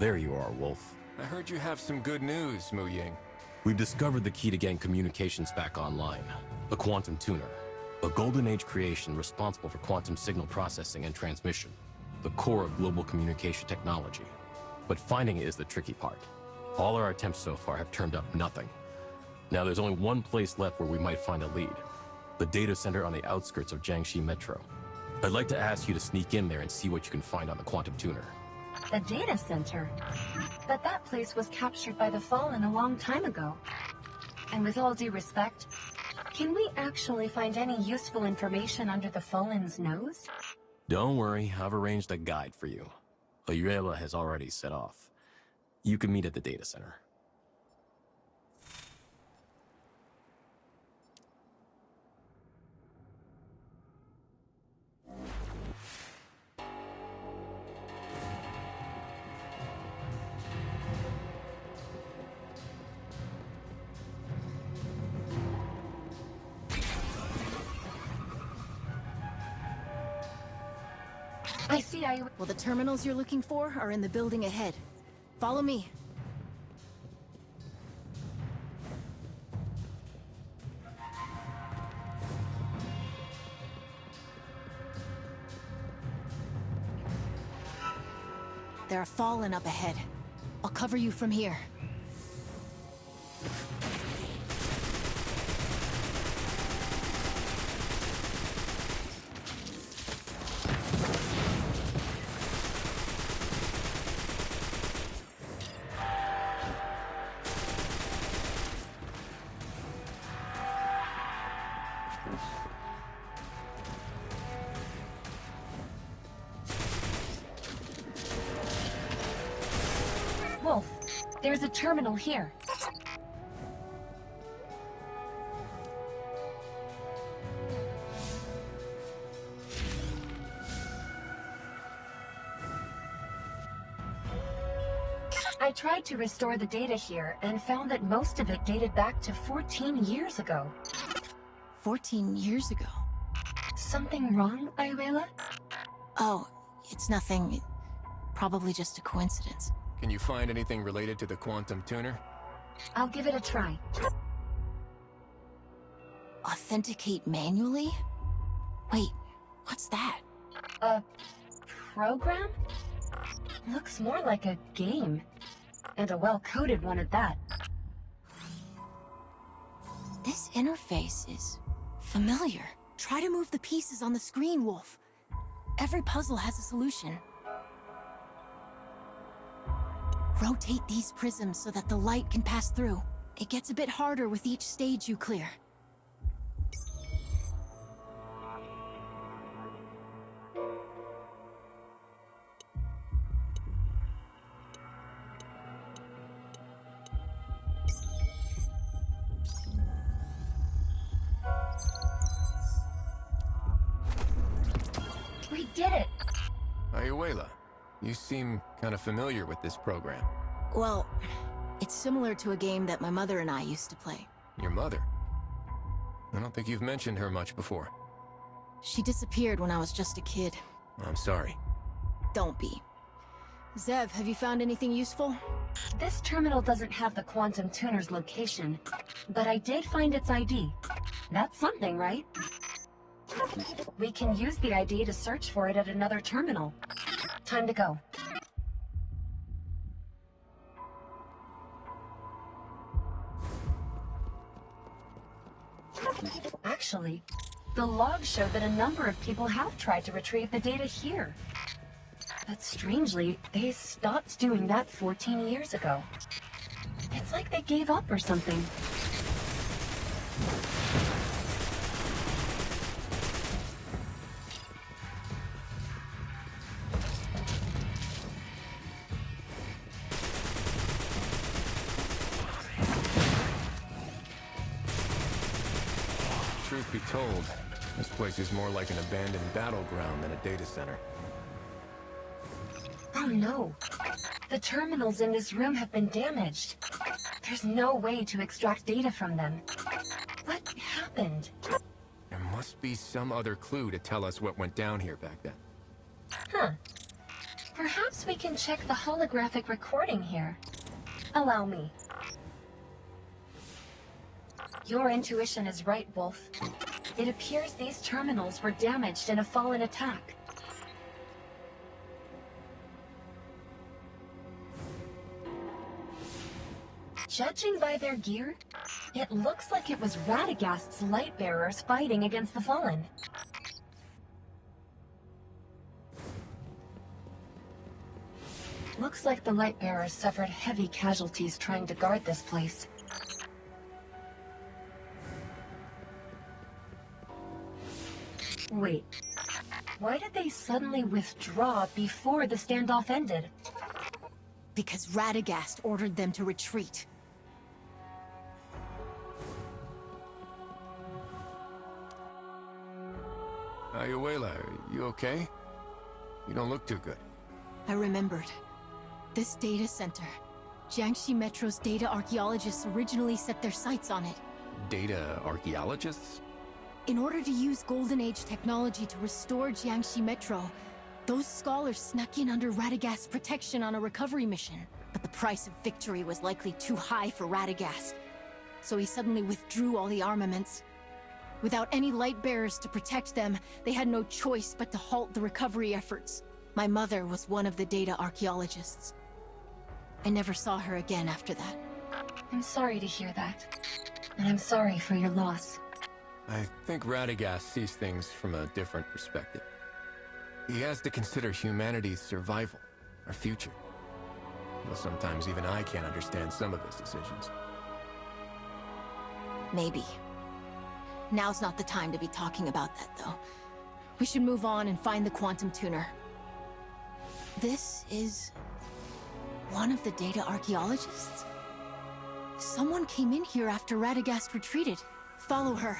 There you are, Wolf. I heard you have some good news, Mu Ying. We've discovered the key to getting communications back online. The quantum tuner. A golden age creation responsible for quantum signal processing and transmission. The core of global communication technology. But finding it is the tricky part. All our attempts so far have turned up nothing. Now there's only one place left where we might find a lead. The data center on the outskirts of Jiangxi Metro. I'd like to ask you to sneak in there and see what you can find on the quantum tuner. The data center? But that place was captured by the Fallen a long time ago. And with all due respect, can we actually find any useful information under the Fallen's nose? Don't worry, I've arranged a guide for you. Ayuela has already set off. You can meet at the data center. I see Well, the terminals you're looking for are in the building ahead. Follow me. There are Fallen up ahead. I'll cover you from here. Wolf, there's a terminal here. I tried to restore the data here and found that most of it dated back to 14 years ago. 14 years ago? Something wrong, Ayuela? Oh, it's nothing. Probably just a coincidence. Can you find anything related to the quantum tuner? I'll give it a try. Authenticate manually? Wait, what's that? A program? Looks more like a game. And a well-coded one at that. This interface is familiar. Try to move the pieces on the screen, Wolf. Every puzzle has a solution. Rotate these prisms so that the light can pass through. It gets a bit harder with each stage you clear. We did it! Ayuela, you seem kind of familiar with this program. Well, it's similar to a game that my mother and I used to play. Your mother? I don't think you've mentioned her much before. She disappeared when I was just a kid. I'm sorry. Don't be. Zev, have you found anything useful? This terminal doesn't have the quantum tuner's location, but I did find its ID. That's something, right? We can use the ID to search for it at another terminal. Time to go. Actually, the logs show that a number of people have tried to retrieve the data here. But strangely, they stopped doing that 14 years ago. It's like they gave up or something. Truth be told, this place is more like an abandoned battleground than a data center. Oh no! The terminals in this room have been damaged. There's no way to extract data from them. What happened? There must be some other clue to tell us what went down here back then. Huh. Perhaps we can check the holographic recording here. Allow me. Your intuition is right, Wolf. It appears these terminals were damaged in a fallen attack. Judging by their gear, it looks like it was Radagast's light bearers fighting against the Fallen. Looks like the light bearers suffered heavy casualties trying to guard this place. Wait, why did they suddenly withdraw before the standoff ended? Because Radagast ordered them to retreat. Ayuela, are you okay? You don't look too good. I remembered. This data center. Jiangxi Metro's data archaeologists originally set their sights on it. Data archaeologists? In order to use Golden Age technology to restore Jiangxi Metro, those scholars snuck in under Radagast's protection on a recovery mission. But the price of victory was likely too high for Radagast, so he suddenly withdrew all the armaments. Without any light bearers to protect them, they had no choice but to halt the recovery efforts. My mother was one of the data archaeologists. I never saw her again after that. I'm sorry to hear that. And I'm sorry for your loss. I think Radagast sees things from a different perspective. He has to consider humanity's survival, our future. Though sometimes even I can't understand some of his decisions. Maybe. Now's not the time to be talking about that, though. We should move on and find the quantum tuner. This is one of the data archaeologists? Someone came in here after Radagast retreated. Follow her.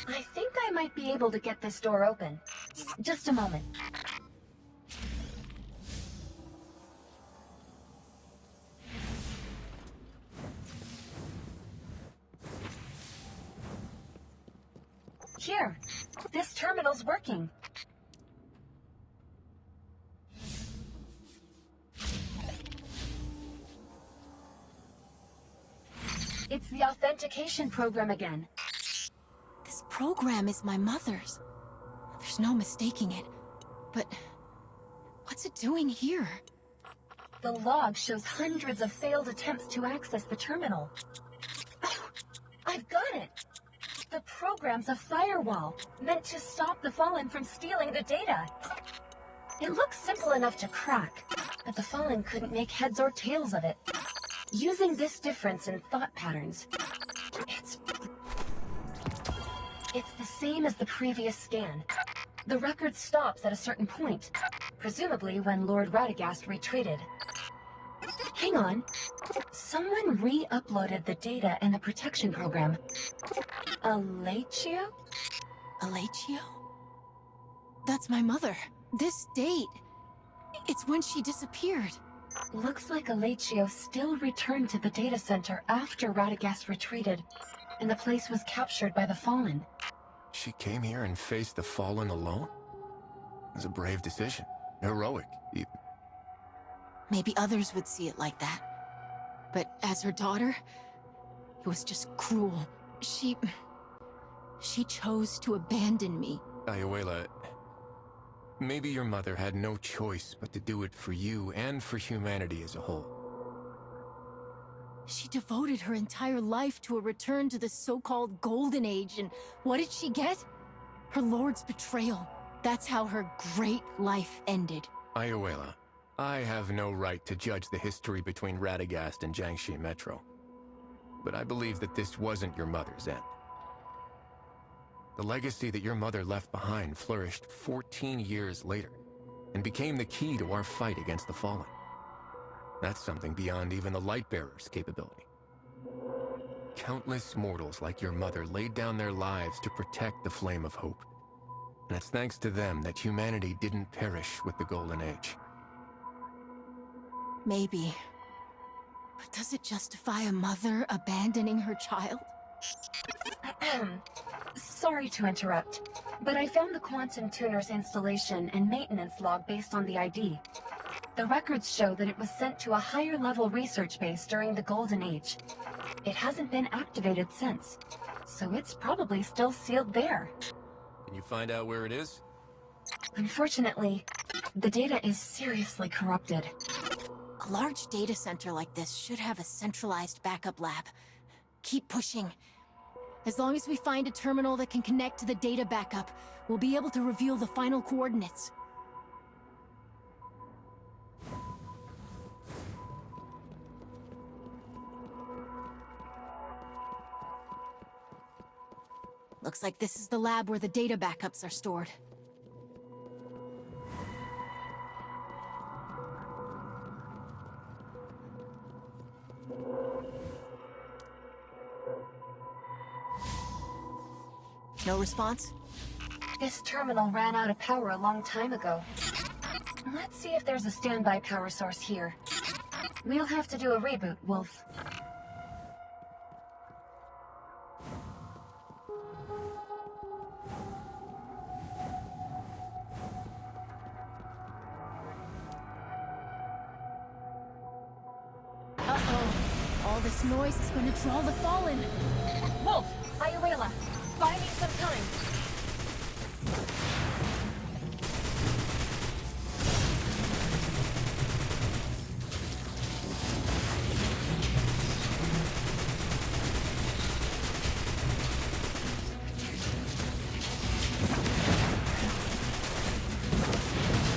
I think I might be able to get this door open. Just a moment. Here, this terminal's working. It's the authentication program again. This program is my mother's. There's no mistaking it. But what's it doing here? The log shows hundreds of failed attempts to access the terminal. Oh, I've got it! The program's a firewall, meant to stop the Fallen from stealing the data. It looks simple enough to crack, but the Fallen couldn't make heads or tails of it. Using this difference in thought patterns, it's the same as the previous scan. The record stops at a certain point, presumably when Lord Radagast retreated. Hang on. Someone re-uploaded the data in the protection program. Alachio? Alachio? That's my mother. This date. It's when she disappeared. Looks like Alachio still returned to the data center after Radagast retreated, and the place was captured by the Fallen. She came here and faced the Fallen alone? It was a brave decision. Heroic, even. Maybe others would see it like that. But as her daughter, it was just cruel. She chose to abandon me. Ayuela, maybe your mother had no choice but to do it for you and for humanity as a whole. She devoted her entire life to a return to the so-called Golden Age, and what did she get? Her lord's betrayal. That's how her great life ended. Ayuela, I have no right to judge the history between Radagast and Jiangxi Metro. But I believe that this wasn't your mother's end. The legacy that your mother left behind flourished 14 years later, and became the key to our fight against the Fallen. That's something beyond even the Lightbearer's capability. Countless mortals like your mother laid down their lives to protect the flame of hope. And it's thanks to them that humanity didn't perish with the Golden Age. Maybe. But does it justify a mother abandoning her child? Sorry to interrupt, but I found the quantum tuner's installation and maintenance log based on the ID. The records show that it was sent to a higher-level research base during the Golden Age. It hasn't been activated since, so it's probably still sealed there. Can you find out where it is? Unfortunately, the data is seriously corrupted. A large data center like this should have a centralized backup lab. Keep pushing. As long as we find a terminal that can connect to the data backup, we'll be able to reveal the final coordinates. Looks like this is the lab where the data backups are stored. No response? This terminal ran out of power a long time ago. Let's see if there's a standby power source here. We'll have to do a reboot, Wolf. Uh-oh. All this noise is going to draw the Fallen. Wolf! Ayuela! Buy me some time!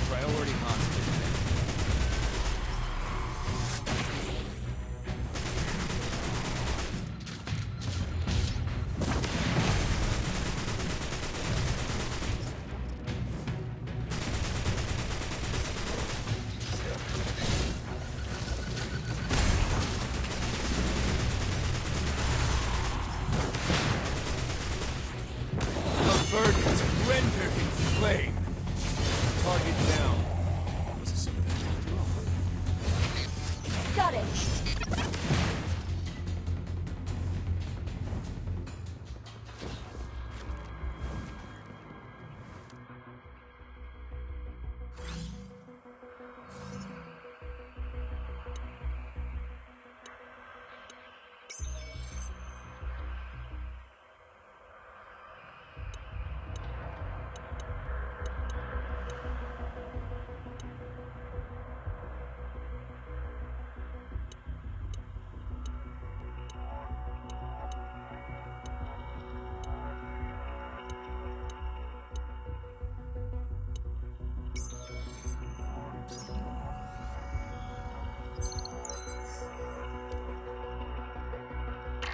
Priority hostage. Verdant, rendered in flame. Target down. Was this something after all? Got it!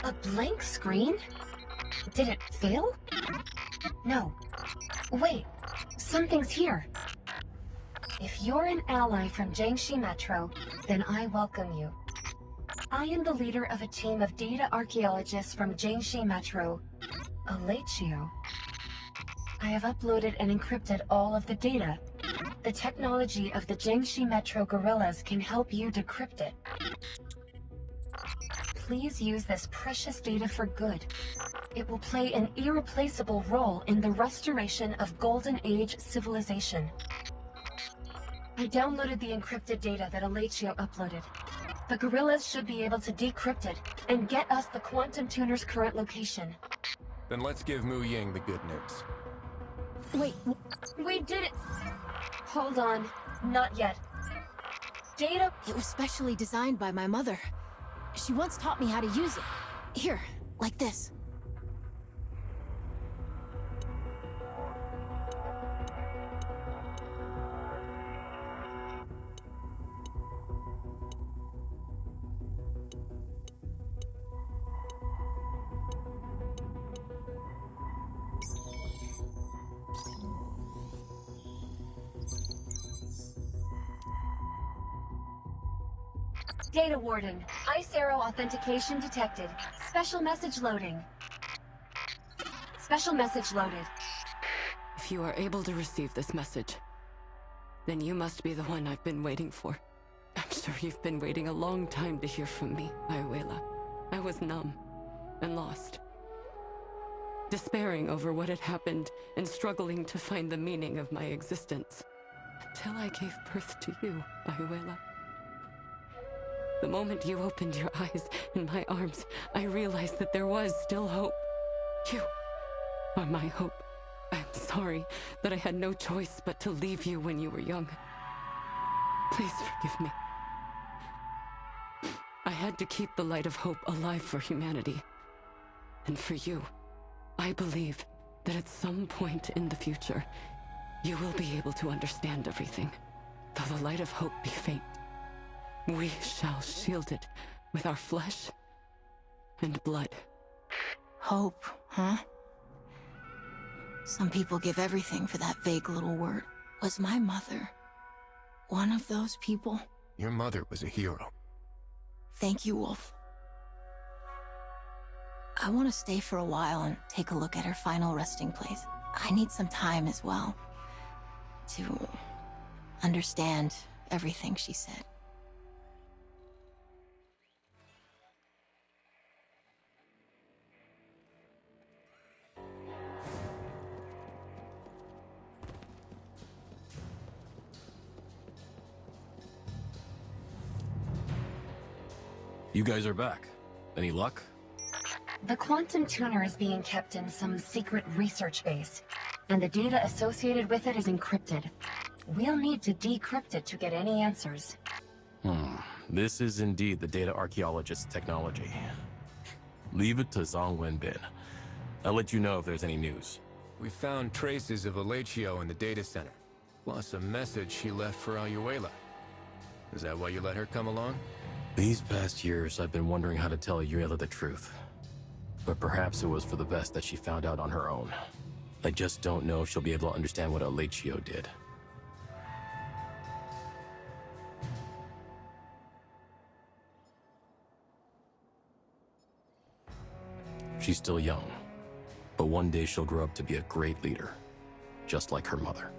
A blank screen? Did it fail? No. Wait, something's here. If you're an ally from Jiangxi Metro, then I welcome you. I am the leader of a team of data archaeologists from Jiangxi Metro, Alatio. I have uploaded and encrypted all of the data. The technology of the Jiangxi Metro gorillas can help you decrypt it. Please use this precious data for good. It will play an irreplaceable role in the restoration of Golden Age civilization. I downloaded the encrypted data that Alatio uploaded. The gorillas should be able to decrypt it and get us the quantum tuner's current location. Then let's give Mu Ying the good news. Wait, We did it! Hold on, not yet. Data... it was specially designed by my mother. She once taught me how to use it. Here, like this. Data Warden. Ice Arrow authentication detected. Special message loading. Special message loaded. If you are able to receive this message, then you must be the one I've been waiting for. I'm sure you've been waiting a long time to hear from me, Ayuela. I was numb and lost, despairing over what had happened and struggling to find the meaning of my existence. Until I gave birth to you, Ayuela. The moment you opened your eyes in my arms, I realized that there was still hope. You are my hope. I'm sorry that I had no choice but to leave you when you were young. Please forgive me. I had to keep the light of hope alive for humanity. And for you, I believe that at some point in the future, you will be able to understand everything. Though the light of hope be faint, we shall shield it with our flesh and blood. Hope, huh? Some people give everything for that vague little word. Was my mother one of those people? Your mother was a hero. Thank you, Wolf. I want to stay for a while and take a look at her final resting place. I need some time as well to understand everything she said. You guys are back. Any luck? The quantum tuner is being kept in some secret research base, and the data associated with it is encrypted. We'll need to decrypt it to get any answers. This is indeed the data archaeologist's technology. Leave it to Zhang Wenbin. I'll let you know if there's any news. We found traces of Alechio in the data center, plus a message she left for Ayuela. Is that why you let her come along? These past years, I've been wondering how to tell Yuela the truth. But perhaps it was for the best that she found out on her own. I just don't know if she'll be able to understand what Alechio did. She's still young, but one day she'll grow up to be a great leader, just like her mother.